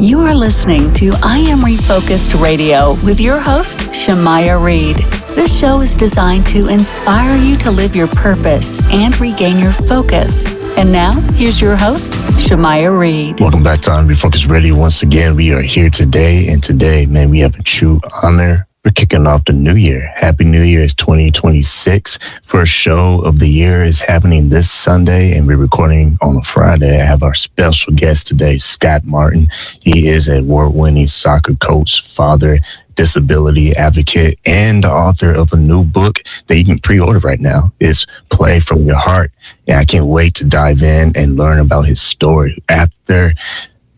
You are listening to I Am Refocused Radio with your host, Shemaiah Reed. This show is designed to inspire you to live your purpose and regain your focus. And now, here's your host, Shemaiah Reed. Welcome back to Am Refocused Radio. Once again, we are here today, and today, man, we have a true honor. We're kicking off the new year. Happy New Year. It's 2026. First show of the year is happening this Sunday, and we're recording on a Friday. I have our special guest today, Scott Martin. He is an award-winning soccer coach, father, disability advocate, and the author of a new book that you can pre-order right now. It's Play From Your Heart. And I can't wait to dive in and learn about his story. After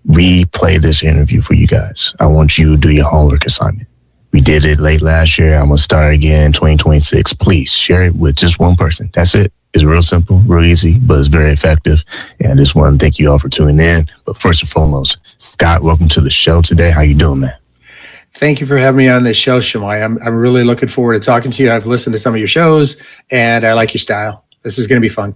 we play this interview for you guys, I want you to do your homework assignment. We did it late last year. I'm going to start again in 2026. Please share it with just one person. That's it. It's real simple, real easy, but it's very effective. And I just want to thank you all for tuning in. But first and foremost, Scott, welcome to the show today. How you doing, man? Thank you for having me on this show, Shemaiah. I'm really looking forward to talking to you. I've listened to some of your shows, and I like your style. This is going to be fun.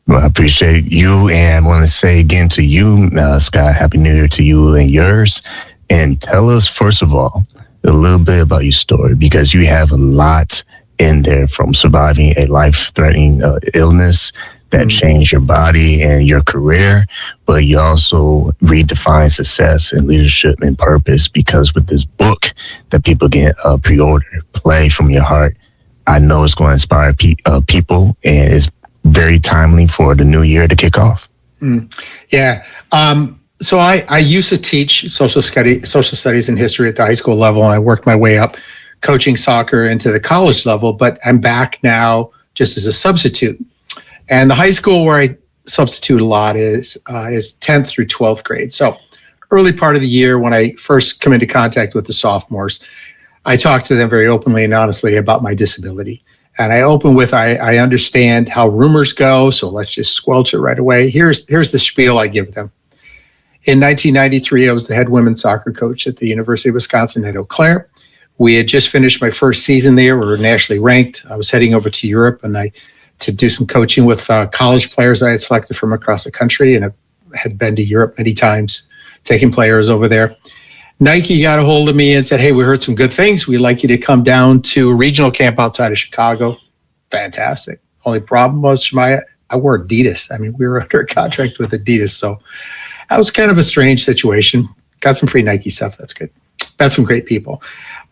Well, I appreciate you, and I want to say again to you, Scott, Happy New Year to you and yours. And tell us, first of all, a little bit about your story, because you have a lot in there, from surviving a life-threatening illness that changed your body and your career, but you also redefine success and leadership and purpose, because with this book that people can pre-order, Play From Your Heart, I know it's going to inspire people, and it's very timely for the new year to kick off. Yeah. So I used to teach social studies and history at the high school level, and I worked my way up coaching soccer into the college level, but I'm back now just as a substitute. And the high school where I substitute a lot is 10th through 12th grade. So early part of the year, when I first come into contact with the sophomores, I talk to them very openly and honestly about my disability. And I open with, I understand how rumors go, so let's just squelch it right away. Here's the spiel I give them. In 1993, I was the head women's soccer coach at the University of Wisconsin at Eau Claire. We had just finished my first season there. We were nationally ranked. I was heading over to Europe to do some coaching with college players I had selected from across the country, and I had been to Europe many times, taking players over there. Nike got a hold of me and said, hey, we heard some good things. We'd like you to come down to a regional camp outside of Chicago. Fantastic. Only problem was, Shemaiah, I wore Adidas. I mean, we were under a contract with Adidas, so that was kind of a strange situation. Got some free Nike stuff. That's good. Met some great people.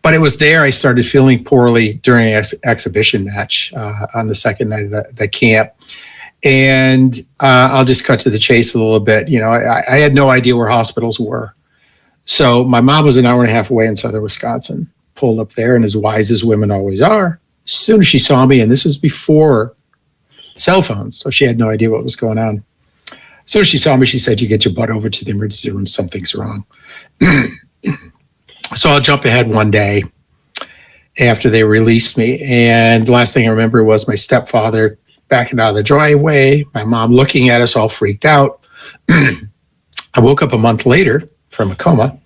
But it was there I started feeling poorly during an exhibition match on the second night of the camp. And I'll just cut to the chase a little bit. You know, I had no idea where hospitals were. So my mom was an hour and a half away in southern Wisconsin. Pulled up there, and as wise as women always are, as soon as she saw me, and this was before cell phones, so she had no idea what was going on. As soon as she saw me, she said, you get your butt over to the emergency room, something's wrong. So I'll jump ahead one day after they released me. And the last thing I remember was my stepfather backing out of the driveway, my mom looking at us all freaked out. I woke up a month later from a coma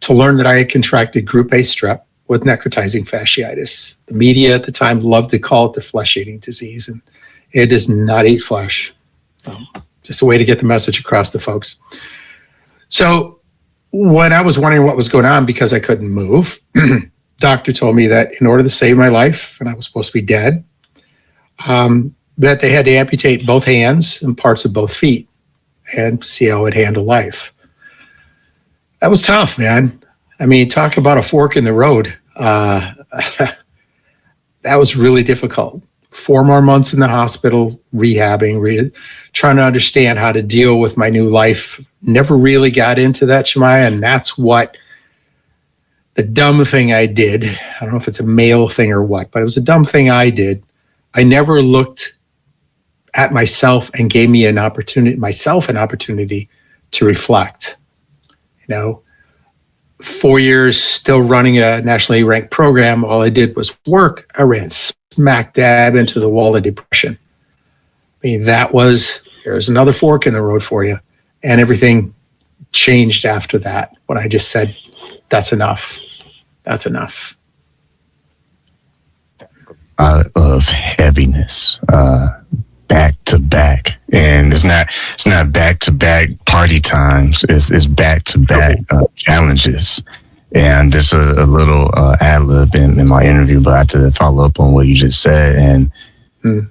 to learn that I had contracted group A strep with necrotizing fasciitis. The media at the time loved to call it the flesh-eating disease, and it does not eat flesh. Just a way to get the message across to folks. So when I was wondering what was going on because I couldn't move, doctor told me that in order to save my life, and I was supposed to be dead, that they had to amputate both hands and parts of both feet and see how it handled life. That was tough, man. I mean, talk about a fork in the road. That was really difficult. 4 more months in the hospital, rehabbing, trying to understand how to deal with my new life. Never really got into that, Shemaiah, and that's what the dumb thing I did. I don't know if it's a male thing or what, but it was a dumb thing I did. I never looked at myself and gave me an opportunity to reflect. You know, 4 years still running a nationally ranked program, all I did was work. I ran smack dab into the wall of depression. I mean, there's another fork in the road for you. And everything changed after that when I just said, that's enough. That's enough. Of heaviness. back to back, and it's not back to back party times. It's back to back challenges. And this is a little ad lib in my interview, but I had to follow up on what you just said. And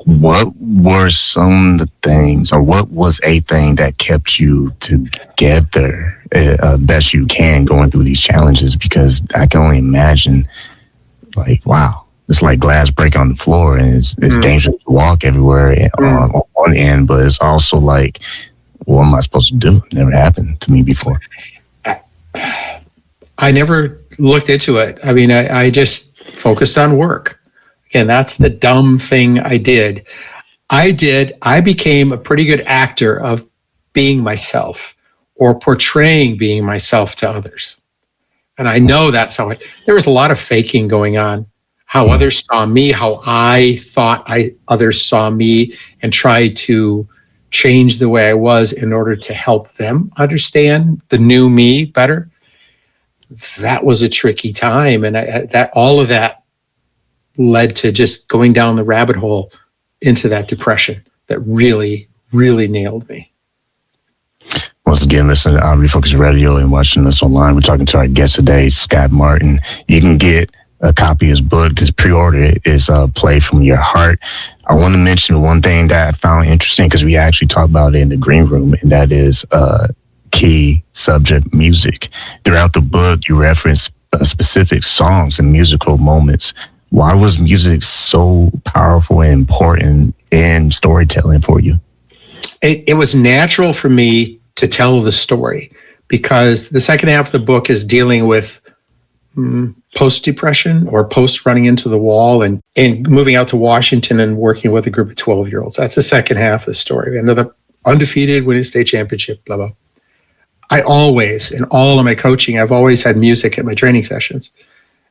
what were some of the things, or what was a thing that kept you together best you can going through these challenges? Because I can only imagine, like, wow, it's like glass break on the floor, and it's dangerous to walk everywhere on one end, but it's also like, what am I supposed to do? It never happened to me before. I never looked into it. I mean, I just focused on work. Again, that's the dumb thing I did. I became a pretty good actor of being myself, or portraying being myself to others. And I know that's how there was a lot of faking going on, how others saw me, how I thought others saw me, and tried to change the way I was in order to help them understand the new me better. That was a tricky time, and all of that led to just going down the rabbit hole into that depression that really, really nailed me. Once again, listen to Am Refocused Radio and watching us online. We're talking to our guest today, Scott Martin. You can get a copy of his book. Just pre-order it. It's Play From Your Heart. I want to mention one thing that I found interesting, because we actually talked about it in the green room, and that is key subject, music. Throughout the book, you reference specific songs and musical moments. Why was music so powerful and important in storytelling for you? It was natural for me to tell the story, because the second half of the book is dealing with post-depression, or post running into the wall and moving out to Washington and working with a group of 12-year-olds. That's the second half of the story. We ended up undefeated, winning state championship, blah, blah. I always, in all of my coaching, I've always had music at my training sessions,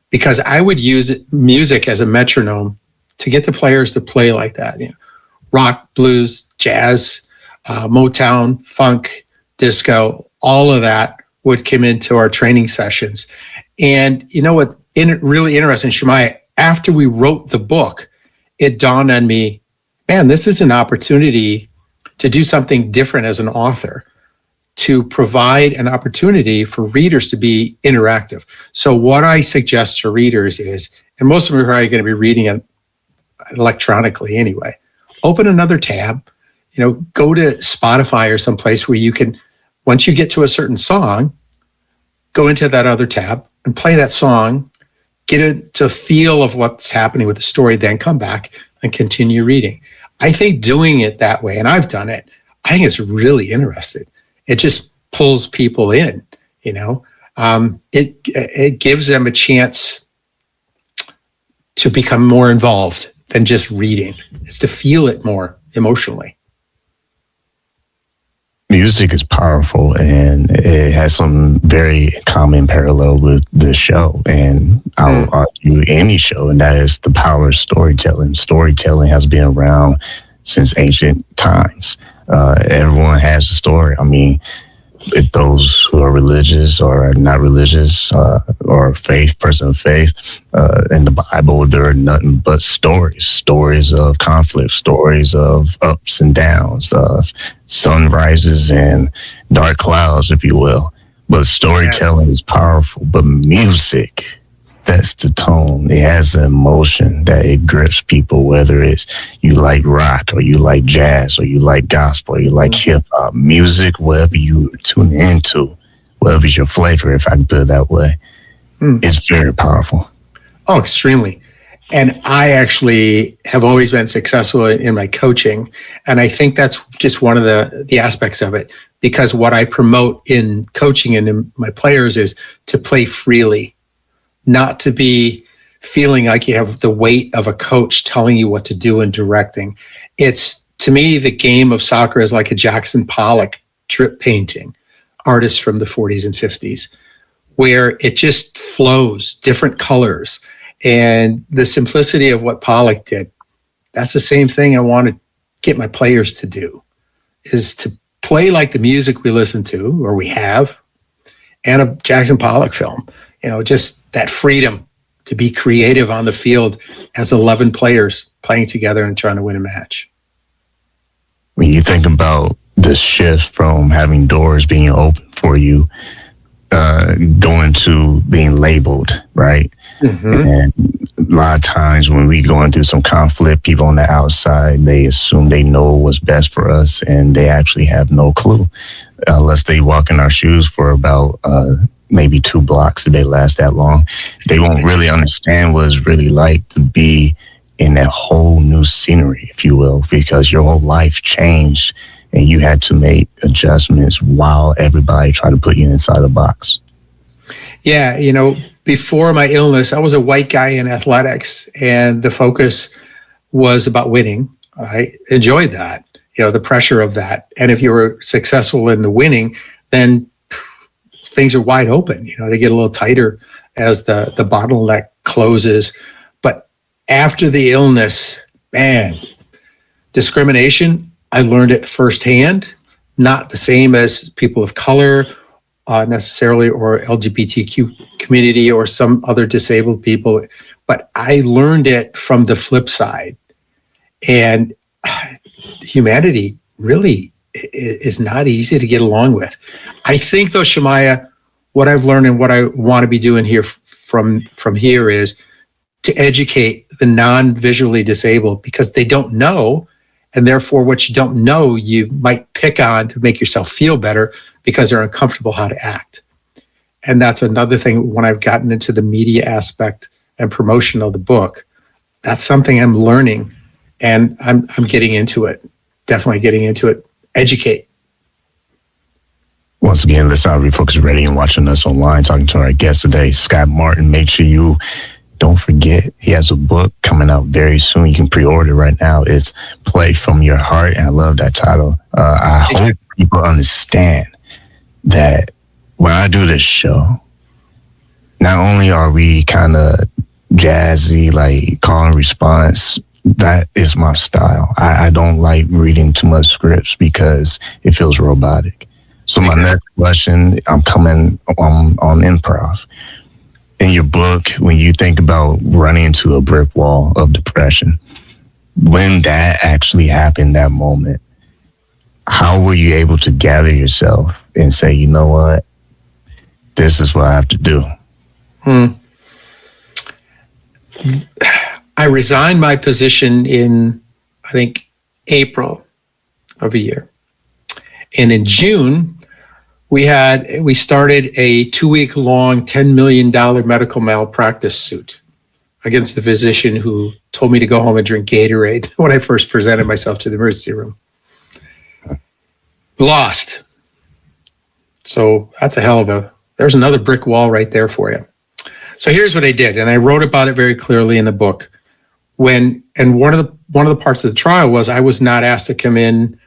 because I would use music as a metronome to get the players to play like that. You know, rock, blues, jazz, Motown, funk, disco, all of that would come into our training sessions. And you know what, really interesting, Shemaiah, after we wrote the book, it dawned on me, man, this is an opportunity to do something different as an author, to provide an opportunity for readers to be interactive. So what I suggest to readers is, and most of them are probably going to be reading it electronically anyway, open another tab, go to Spotify or someplace where you can, once you get to a certain song, go into that other tab and play that song, get it to feel of what's happening with the story, then come back and continue reading. I think doing it that way, and I've done it, I think it's really interesting. It just pulls people in, it gives them a chance to become more involved than just reading. It's to feel it more emotionally. Music is powerful, and it has some very common parallel with the show, and I would argue any show, and that is the power of storytelling. Storytelling has been around since ancient times. Everyone has a story. I mean, if those who are religious or not religious, or person of faith, in the Bible, there are nothing but stories of conflict, stories of ups and downs, of sunrises and dark clouds, if you will. But storytelling is powerful, but music sets the tone. It has an emotion that it grips people, whether it's you like rock, or you like jazz, or you like gospel, or you like hip hop music, whatever you tune into, whatever's your flavor, if I can put it that way. It's very powerful. Oh, extremely. And I actually have always been successful in my coaching. And I think that's just one of the aspects of it, because what I promote in coaching and in my players is to play freely, not to be feeling like you have the weight of a coach telling you what to do and directing. It's, to me, the game of soccer is like a Jackson Pollock drip painting, artist from the 40s and 50s, where it just flows, different colors. And the simplicity of what Pollock did, that's the same thing I want to get my players to do, is to play like the music we listen to, or we have, and a Jackson Pollock film. Just that freedom to be creative on the field as 11 players playing together and trying to win a match. when you think about the shift from having doors being open for you, going to being labeled, right? And a lot of times when we going through some conflict, people on the outside, they assume they know what's best for us, and they actually have no clue unless they walk in our shoes for about maybe 2 blocks if they last that long. They won't really understand what it's really like to be in that whole new scenery, if you will, because your whole life changed and you had to make adjustments while everybody tried to put you inside a box. Yeah, before my illness, I was a white guy in athletics, and the focus was about winning. I enjoyed that, the pressure of that. And if you were successful in the winning, then things are wide open. They get a little tighter as the bottleneck closes. But after the illness, man, discrimination, I learned it firsthand, not the same as people of color necessarily, or LGBTQ community or some other disabled people, but I learned it from the flip side. And humanity really is not easy to get along with. I think though, Shemaiah, what I've learned and what I want to be doing here from here is to educate the non-visually disabled, because they don't know. And therefore, what you don't know, you might pick on to make yourself feel better because they're uncomfortable how to act. And that's another thing when I've gotten into the media aspect and promotion of the book. That's something I'm learning, and I'm getting into it. Definitely getting into it. Educate. Once again, listen to Am Refocused Radio and watching us online, talking to our guest today, Scott Martin. Make sure you don't forget, he has a book coming out very soon. You can pre-order right now. It's Play From Your Heart, and I love that title. I hope people understand that when I do this show, not only are we kind of jazzy, like call and response, that is my style. I don't like reading too much scripts because it feels robotic. So my next question, I'm coming on improv. In your book, when you think about running into a brick wall of depression, when that actually happened, that moment, how were you able to gather yourself and say, you know what, this is what I have to do? I resigned my position in, I think, April of a year. And in June, we started a 2-week-long, $10 million medical malpractice suit against the physician who told me to go home and drink Gatorade when I first presented myself to the emergency room. Lost. So that's there's another brick wall right there for you. So here's what I did, and I wrote about it very clearly in the book. And one of the parts of the trial was I was not asked to come in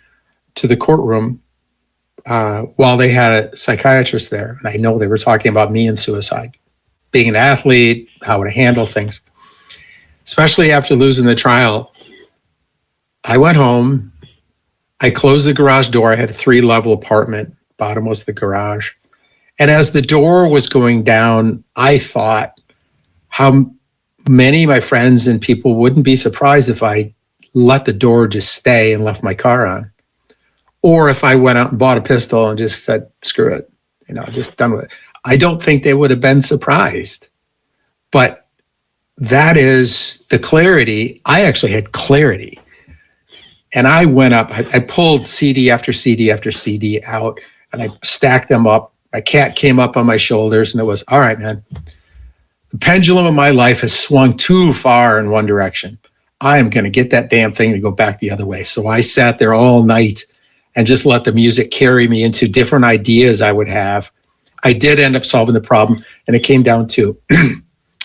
to the courtroom while they had a psychiatrist there. And I know they were talking about me and suicide, being an athlete, how to handle things. Especially after losing the trial, I went home, I closed the garage door. I had a 3-level apartment, bottom was the garage. And as the door was going down, I thought how many of my friends and people wouldn't be surprised if I let the door just stay and left my car on. Or if I went out and bought a pistol and just said, screw it, just done with it. I don't think they would have been surprised. But that is the clarity. I actually had clarity. And I went up, I pulled CD after CD after CD out, and I stacked them up. My cat came up on my shoulders, and it was, all right, man, the pendulum of my life has swung too far in one direction. I am going to get that damn thing to go back the other way. So I sat there all night and just let the music carry me into different ideas I would have. I did end up solving the problem, and it came down to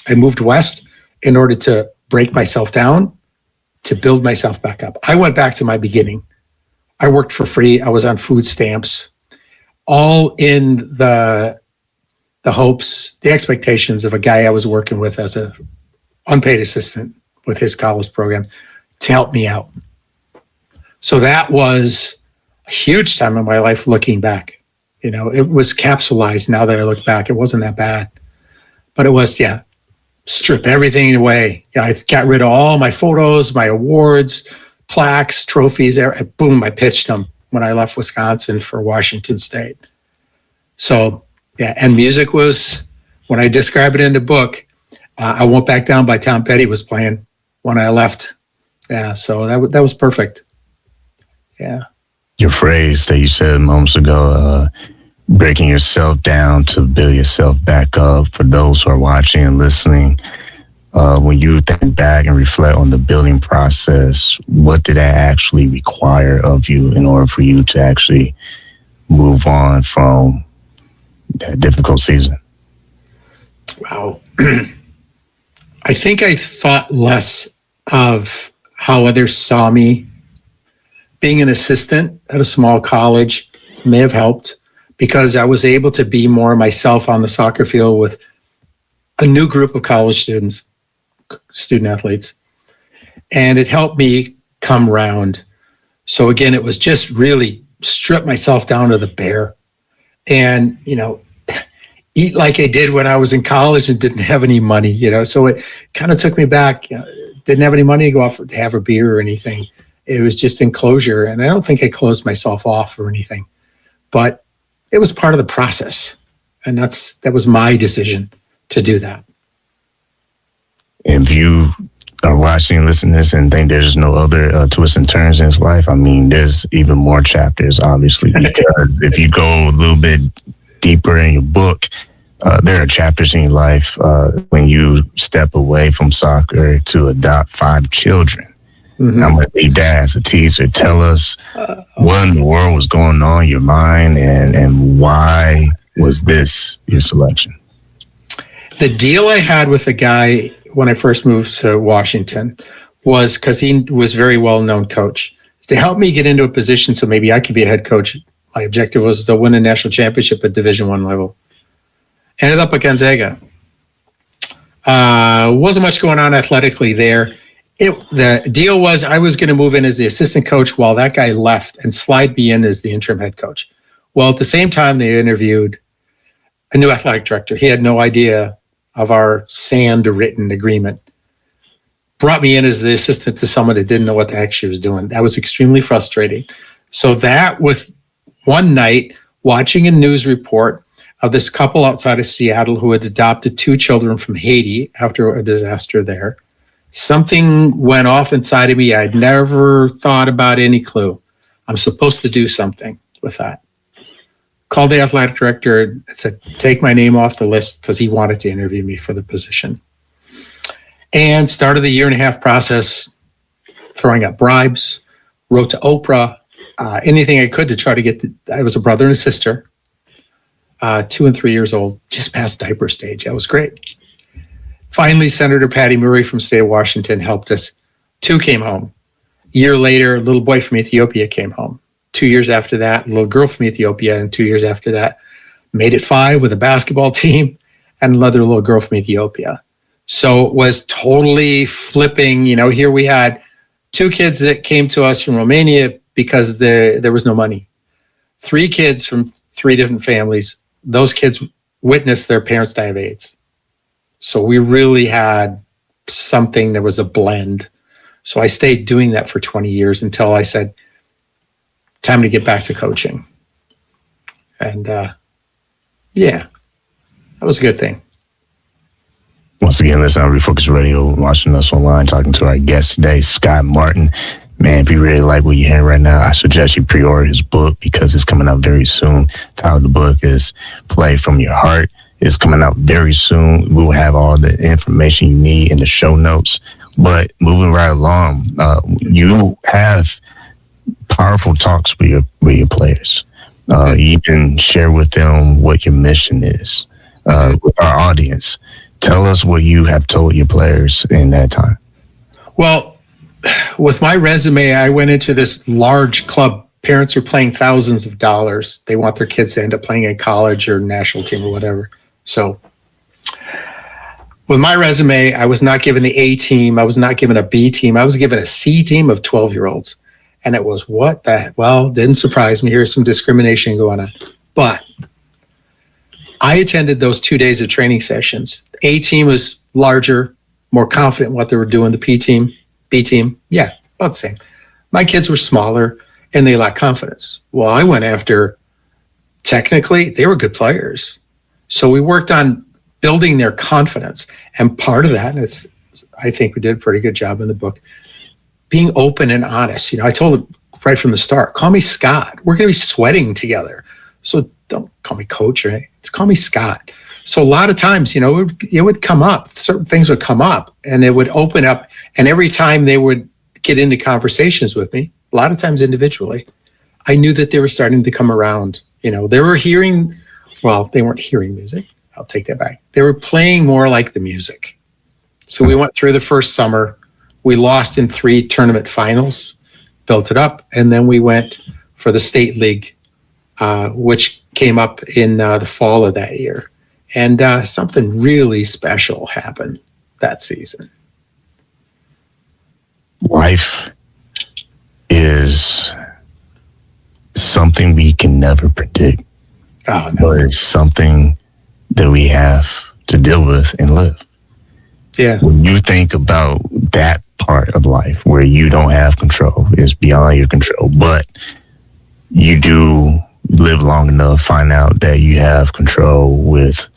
I moved west in order to break myself down, to build myself back up. I went back to my beginning. I worked for free. I was on food stamps, all in the hopes, the expectations of a guy I was working with as a unpaid assistant with his college program to help me out. So that was a huge time in my life looking back. It was capsulized now that I look back. It wasn't that bad. But it was, strip everything away. I got rid of all my photos, my awards, plaques, trophies. Boom, I pitched them when I left Wisconsin for Washington State. So, yeah, and music was, when I describe it in the book, I Won't Back Down by Tom Petty was playing when I left. Yeah, so that was perfect. Yeah. Your phrase that you said moments ago, breaking yourself down to build yourself back up, for those who are watching and listening, when you think back and reflect on the building process, what did that actually require of you in order for you to actually move on from that difficult season? Wow. I think I thought less of how others saw me. Being an assistant at a small college may have helped, because I was able to be more myself on the soccer field with a new group of college student athletes. And it helped me come round. So again, it was just really strip myself down to the bare and, eat like I did when I was in college and didn't have any money, So it kind of took me back. Didn't have any money to go out to have a beer or anything. It was just enclosure. And I don't think I closed myself off or anything, but it was part of the process. And that was my decision to do that. If you are watching and listening to this and think there's no other twists and turns in his life, I mean, there's even more chapters, obviously, because if you go a little bit deeper in your book, there are chapters in your life when you step away from soccer to adopt 5 children. Mm-hmm. I'm going to leave that as a teaser. Tell us what in the world was going on in your mind, and why was this your selection? The deal I had with the guy when I first moved to Washington was, because he was a very well-known coach, to help me get into a position so maybe I could be a head coach. My objective was to win a national championship at Division I level. Ended up at Gonzaga. Wasn't much going on athletically there. The deal was I was going to move in as the assistant coach while that guy left and slide me in as the interim head coach. Well, at the same time, they interviewed a new athletic director. He had no idea of our sand-written agreement. Brought me in as the assistant to someone that didn't know what the heck she was doing. That was extremely frustrating. So that, with one night watching a news report of this couple outside of Seattle who had adopted 2 children from Haiti after a disaster there, something went off inside of me. I'd never thought about any clue. I'm supposed to do something with that. Called the athletic director and said, take my name off the list, because he wanted to interview me for the position. And started the 1.5-year process, throwing up bribes, wrote to Oprah, anything I could to try to get I was a brother and a sister, 2 and 3 years old, just past diaper stage. That was great. Finally, Senator Patty Murray from state of Washington helped us. 2 came home. A year later, a little boy from Ethiopia came home. 2 years after that, a little girl from Ethiopia. And 2 years after that, made it 5 with a basketball team and another little girl from Ethiopia. So it was totally flipping. Here we had 2 kids that came to us from Romania because there was no money. 3 kids from 3 different families. Those kids witnessed their parents die of AIDS. So we really had something that was a blend. So I stayed doing that for 20 years until I said, time to get back to coaching. And that was a good thing. Once again, listen, Am Refocused Radio, watching us online, talking to our guest today, Scott Martin. Man, if you really like what you're hearing right now, I suggest you pre-order his book, because it's coming out very soon. The title of the book is Play From Your Heart. It's coming out very soon. We will have all the information you need in the show notes. But moving right along, you have powerful talks with your players. You can share with them what your mission is with our audience. Tell us what you have told your players in that time. Well, with my resume, I went into this large club. Parents are paying thousands of dollars. They want their kids to end up playing in college or national team or whatever. So with my resume, I was not given the A team. I was not given a B team. I was given a C team of 12-year-olds. And it was, what the, well, didn't surprise me. Here's some discrimination going on. But I attended those 2 days of training sessions. A team was larger, more confident in what they were doing. The P team, B team, yeah, about the same. My kids were smaller and they lacked confidence. Well, I went after, technically, they were good players. So we worked on building their confidence. And part of that, and I think we did a pretty good job in the book, being open and honest. I told them right from the start, call me Scott. We're going to be sweating together. So don't call me coach or anything. Just call me Scott. So a lot of times, it would come up, certain things would come up and it would open up. And every time they would get into conversations with me, a lot of times individually, I knew that they were starting to come around. They were hearing, well, they weren't hearing music. I'll take that back. They were playing more like the music. So we went through the first summer. We lost in 3 tournament finals, built it up. And then we went for the state league, which came up in the fall of that year. And something really special happened that season. Life is something we can never predict. Oh, no. But it's something that we have to deal with and live. Yeah. When you think about that part of life where you don't have control, it's beyond your control, but you do live long enough, find out that you have control with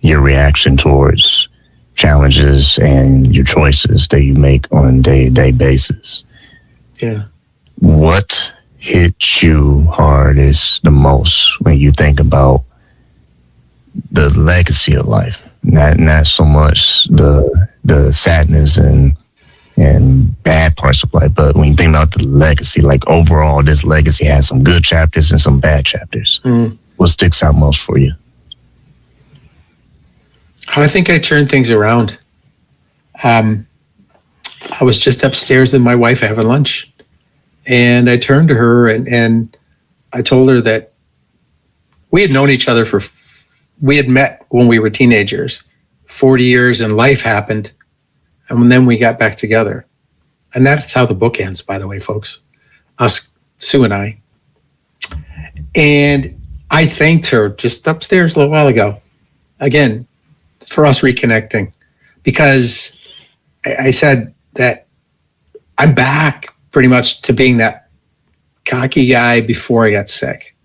your reaction towards challenges and your choices that you make on a day-to-day basis. Yeah. What hits you hardest the most when you think about the legacy of life? Not so much the sadness and bad parts of life, but when you think about the legacy, like overall, this legacy has some good chapters and some bad chapters. What sticks out most for you? I think I turned things around. I was just upstairs with my wife having lunch, and I turned to her and I told her that we had known each other we had met when we were teenagers, 40 years, and life happened. And then we got back together. And that's how the book ends, by the way, folks. Us, Sue and I. And I thanked her just upstairs a little while ago. Again, for us reconnecting. Because I said that I'm back pretty much to being that cocky guy before I got sick.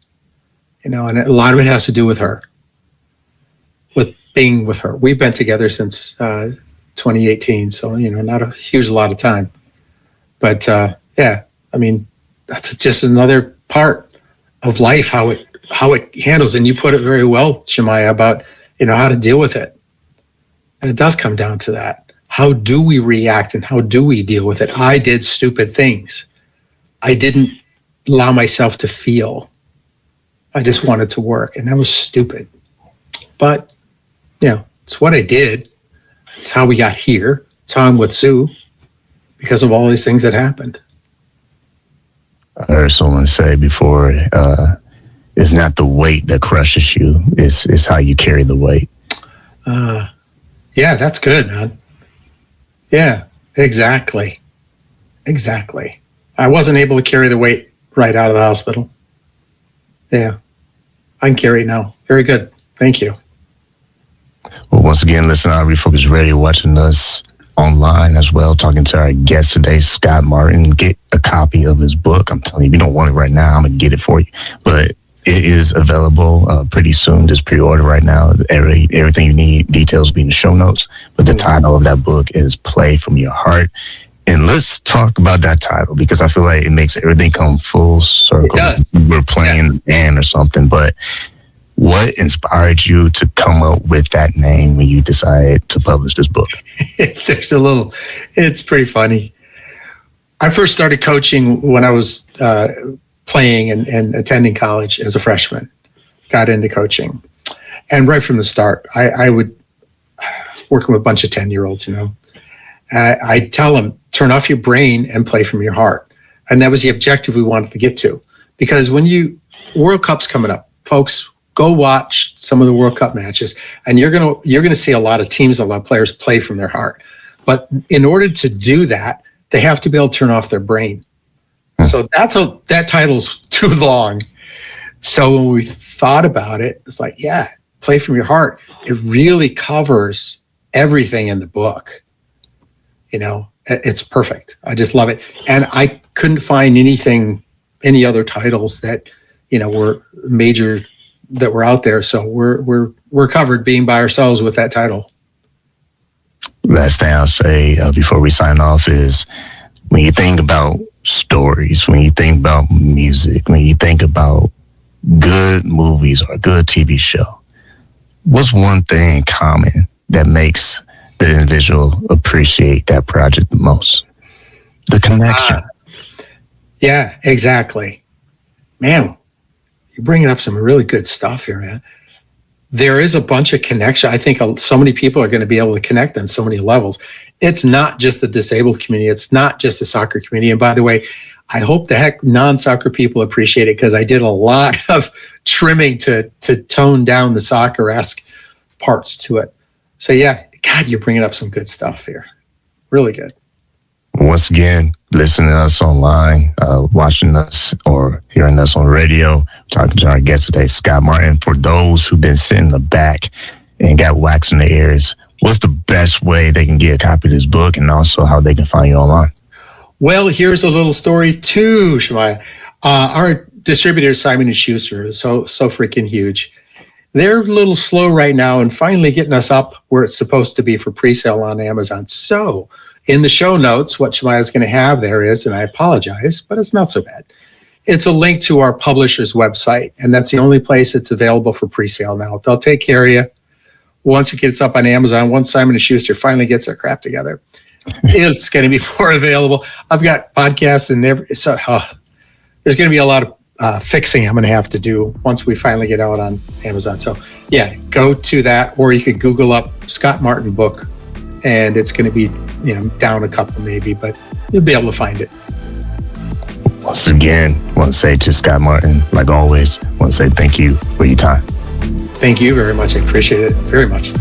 And a lot of it has to do with her. With being with her. We've been together since 2018, so not a huge lot of time, but that's just another part of life, how it handles. And you put it very well, Shemaiah, about how to deal with it. And it does come down to that. How do we react and how do we deal with it? I did stupid things. I didn't allow myself to feel. I just wanted to work, and that was stupid. But it's what I did. It's how we got here. It's how I'm with Sue because of all these things that happened. I heard someone say before, it's not the weight that crushes you. It's how you carry the weight. Yeah, that's good, man. Yeah, exactly. I wasn't able to carry the weight right out of the hospital. Yeah, I can carry it now. Very good. Thank you. Well, once again, listen to Am Refocused Radio, watching us online as well, talking to our guest today, Scott Martin. Get a copy of his book. I'm telling you, if you don't want it right now, I'm going to get it for you. But it is available pretty soon. Just pre-order right now. Everything you need, details will be in the show notes. But the title of that book is Play From Your Heart. And let's talk about that title because I feel like it makes everything come full circle. It does. We're playing a band or something, but what inspired you to come up with that name when you decided to publish this book? It's pretty funny. I first started coaching when I was playing and attending college as a freshman, got into coaching. And right from the start, I would working with a bunch of 10-year-olds, and I'd tell them, turn off your brain and play from your heart. And that was the objective we wanted to get to. Because when World Cup's coming up, folks, go watch some of the World Cup matches, and you're gonna see a lot of teams, a lot of players play from their heart. But in order to do that, they have to be able to turn off their brain. So that title's too long. So when we thought about it, it's like, yeah, play from your heart. It really covers everything in the book. It's perfect. I just love it. And I couldn't find any other titles that, were major that were out there. So we're covered being by ourselves with that title. Last thing I'll say before we sign off is, when you think about stories, when you think about music, when you think about good movies or a good TV show, what's one thing in common that makes the individual appreciate that project the most? The connection. Yeah, exactly. Man, you're bringing up some really good stuff here, man. There is a bunch of connection. I think so many people are going to be able to connect on so many levels. It's not just the disabled community. It's not just the soccer community. And by the way, I hope the heck non-soccer people appreciate it, because I did a lot of trimming to tone down the soccer-esque parts to it. So yeah, God, you're bringing up some good stuff here. Really good. Once again, listening to us online, watching us or hearing us on radio, talking to our guest today, Scott Martin. For those who've been sitting in the back and got wax in their ears, what's the best way they can get a copy of this book, and also how they can find you online? Well, here's a little story too, Shemaiah. Our distributor, Simon & Schuster, is so freaking huge. They're a little slow right now in finally getting us up where it's supposed to be for pre-sale on Amazon. So in the show notes, what Shemaiah is going to have there is, and I apologize, but it's not so bad, it's a link to our publisher's website, and that's the only place it's available for pre-sale now. They'll take care of you once it gets up on Amazon. Once Simon & Schuster finally gets their crap together, it's going to be more available. I've got podcasts and there's going to be a lot of fixing I'm going to have to do once we finally get out on Amazon. So yeah, go to that, or you could Google up Scott Martin book, and it's going to be, down a couple maybe, but you'll be able to find it. Once again, I want to say to Scott Martin, like always, I want to say thank you for your time. Thank you very much. I appreciate it very much.